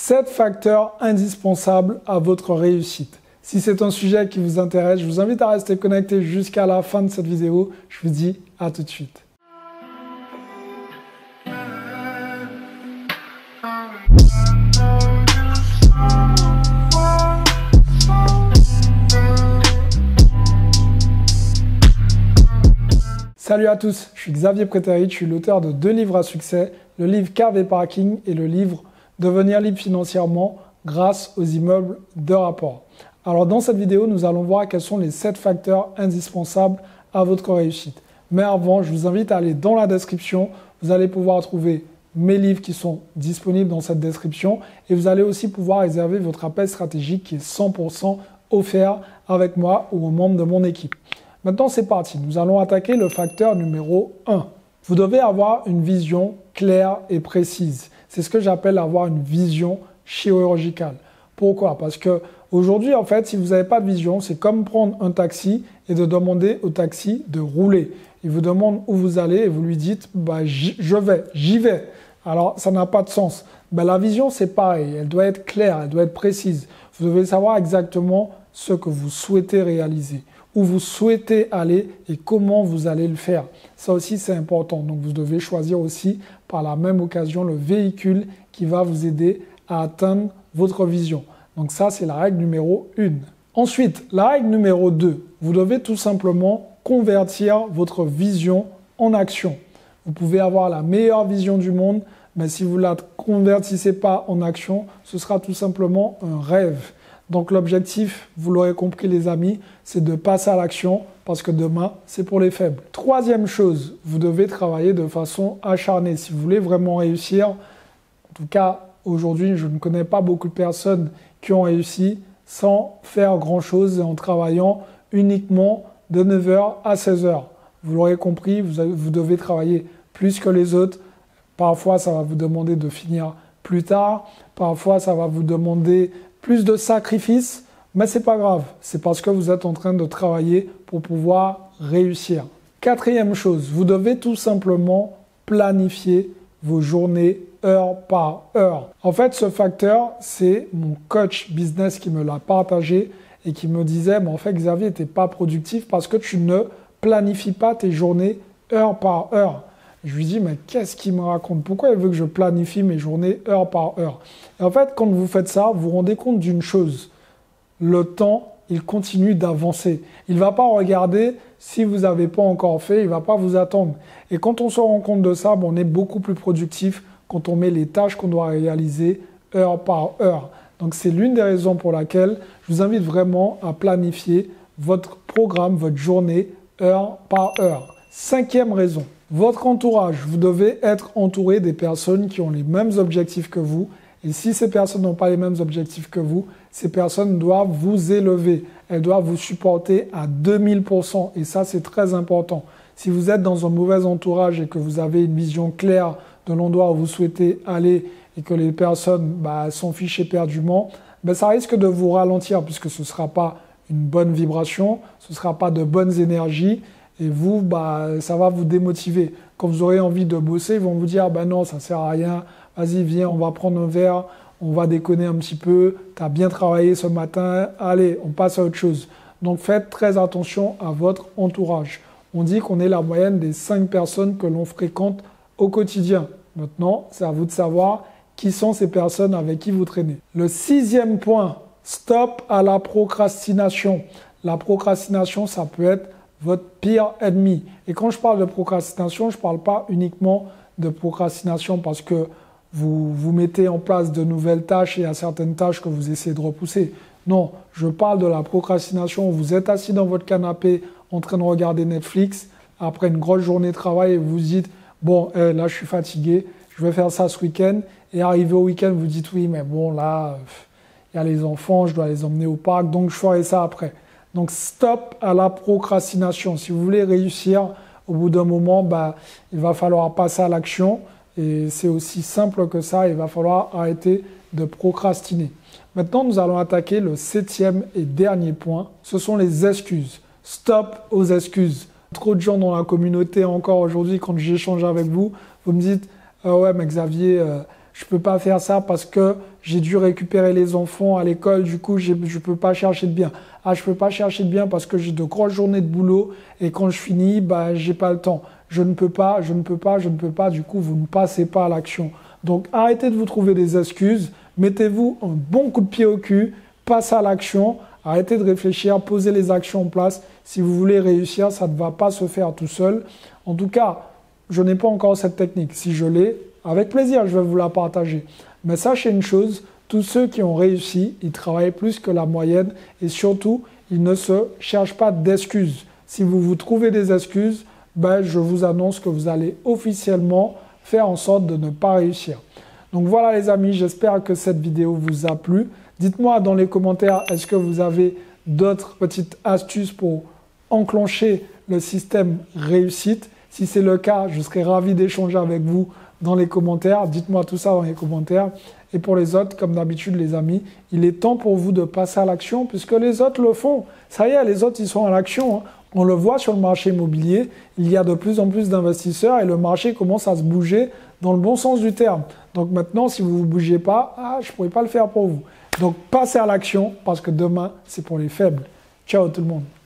7 facteurs indispensables à votre réussite. Si c'est un sujet qui vous intéresse, je vous invite à rester connecté jusqu'à la fin de cette vidéo. Je vous dis à tout de suite. Salut à tous, je suis Xavier Prétérit, je suis l'auteur de 2 livres à succès, le livre KV Parking et le livre Devenir libre financièrement grâce aux immeubles de rapport. Alors dans cette vidéo, nous allons voir quels sont les 7 facteurs indispensables à votre réussite. Mais avant, je vous invite à aller dans la description, vous allez pouvoir trouver mes livres qui sont disponibles dans cette description et vous allez aussi pouvoir réserver votre appel stratégique qui est 100% offert avec moi ou aux membres de mon équipe. Maintenant, c'est parti. Nous allons attaquer le facteur numéro 1. Vous devez avoir une vision claire et précise. C'est ce que j'appelle avoir une vision chirurgicale. Pourquoi? Parce que aujourd'hui, en fait, si vous n'avez pas de vision, c'est comme prendre un taxi et de demander au taxi de rouler. Il vous demande où vous allez et vous lui dites bah, j'y vais. Alors, ça n'a pas de sens. Ben, la vision, c'est pareil. Elle doit être claire, elle doit être précise. Vous devez savoir exactement ce que vous souhaitez réaliser, où vous souhaitez aller et comment vous allez le faire. Ça aussi, c'est important. Donc, vous devez choisir aussi par la même occasion le véhicule qui va vous aider à atteindre votre vision. Donc ça, c'est la règle numéro 1. Ensuite, la règle numéro 2. Vous devez tout simplement convertir votre vision en action. Vous pouvez avoir la meilleure vision du monde, mais si vous ne la convertissez pas en action, ce sera tout simplement un rêve. Donc l'objectif, vous l'aurez compris les amis, c'est de passer à l'action parce que demain, c'est pour les faibles. Troisième chose, vous devez travailler de façon acharnée. Si vous voulez vraiment réussir, en tout cas aujourd'hui, je ne connais pas beaucoup de personnes qui ont réussi sans faire grand-chose et en travaillant uniquement de 9h à 16h. Vous l'aurez compris, vous devez travailler plus que les autres. Parfois, ça va vous demander de finir plus tard. Parfois, ça va vous demander plus de sacrifices, mais ce n'est pas grave. C'est parce que vous êtes en train de travailler pour pouvoir réussir. Quatrième chose, vous devez tout simplement planifier vos journées heure par heure. En fait, ce facteur, c'est mon coach business qui me l'a partagé et qui me disait, mais en fait, Xavier, tu n'es pas productif parce que tu ne planifies pas tes journées heure par heure. Je lui dis, mais qu'est-ce qu'il me raconte? Pourquoi il veut que je planifie mes journées heure par heure? Et en fait, quand vous faites ça, vous vous rendez compte d'une chose. Le temps, il continue d'avancer. Il ne va pas regarder si vous n'avez pas encore fait, il ne va pas vous attendre. Et quand on se rend compte de ça, on est beaucoup plus productif quand on met les tâches qu'on doit réaliser heure par heure. Donc, c'est l'une des raisons pour laquelle je vous invite vraiment à planifier votre programme, votre journée heure par heure. 5e raison. Votre entourage, vous devez être entouré des personnes qui ont les mêmes objectifs que vous. Et si ces personnes n'ont pas les mêmes objectifs que vous, ces personnes doivent vous élever. Elles doivent vous supporter à 2000%. Et ça, c'est très important. Si vous êtes dans un mauvais entourage et que vous avez une vision claire de l'endroit où vous souhaitez aller et que les personnes s'en fichent éperdument, ça risque de vous ralentir puisque ce ne sera pas une bonne vibration, ce ne sera pas de bonnes énergies. Et vous, ça va vous démotiver. Quand vous aurez envie de bosser, ils vont vous dire non, ça ne sert à rien, vas-y, viens, on va prendre un verre, on va déconner un petit peu, tu as bien travaillé ce matin, allez, on passe à autre chose. Donc faites très attention à votre entourage. On dit qu'on est la moyenne des 5 personnes que l'on fréquente au quotidien. Maintenant, c'est à vous de savoir qui sont ces personnes avec qui vous traînez. Le 6e point, stop à la procrastination. La procrastination, ça peut être votre pire ennemi. Et quand je parle de procrastination, je ne parle pas uniquement de procrastination parce que vous mettez en place de nouvelles tâches et il y a certaines tâches que vous essayez de repousser. Non, je parle de la procrastination où vous êtes assis dans votre canapé en train de regarder Netflix après une grosse journée de travail et vous vous dites « Bon, là, je suis fatigué, je vais faire ça ce week-end. » Et arrivé au week-end, vous dites « Oui, mais bon, là, il y a les enfants, je dois les emmener au parc, donc je ferai ça après. » Donc, stop à la procrastination. Si vous voulez réussir, au bout d'un moment, il va falloir passer à l'action. Et c'est aussi simple que ça, il va falloir arrêter de procrastiner. Maintenant, nous allons attaquer le 7e et dernier point. Ce sont les excuses. Stop aux excuses. Trop de gens dans la communauté, encore aujourd'hui, quand j'échange avec vous, vous me dites « Ouais, mais Xavier, je peux pas faire ça parce que j'ai dû récupérer les enfants à l'école, du coup, je peux pas chercher de biens. Ah, je peux pas chercher de biens parce que j'ai de grosses journées de boulot et quand je finis, bah, j'ai pas le temps. Je ne peux pas, du coup, vous ne passez pas à l'action. Donc, arrêtez de vous trouver des excuses, mettez-vous un bon coup de pied au cul, passez à l'action, arrêtez de réfléchir, posez les actions en place. Si vous voulez réussir, ça ne va pas se faire tout seul. En tout cas, je n'ai pas encore cette technique. Si je l'ai, avec plaisir, je vais vous la partager. Mais sachez une chose, tous ceux qui ont réussi, ils travaillent plus que la moyenne et surtout, ils ne se cherchent pas d'excuses. Si vous vous trouvez des excuses, ben, je vous annonce que vous allez officiellement faire en sorte de ne pas réussir. Donc voilà les amis, j'espère que cette vidéo vous a plu. Dites-moi dans les commentaires, est-ce que vous avez d'autres petites astuces pour enclencher le système réussite? Si c'est le cas, je serai ravi d'échanger avec vous dans les commentaires. Dites-moi tout ça dans les commentaires. Et pour les autres, comme d'habitude les amis, il est temps pour vous de passer à l'action puisque les autres le font. Ça y est, les autres, ils sont à l'action, hein. On le voit sur le marché immobilier, il y a de plus en plus d'investisseurs et le marché commence à se bouger dans le bon sens du terme. Donc maintenant, si vous ne vous bougez pas, je ne pourrai pas le faire pour vous. Donc passez à l'action parce que demain, c'est pour les faibles. Ciao tout le monde.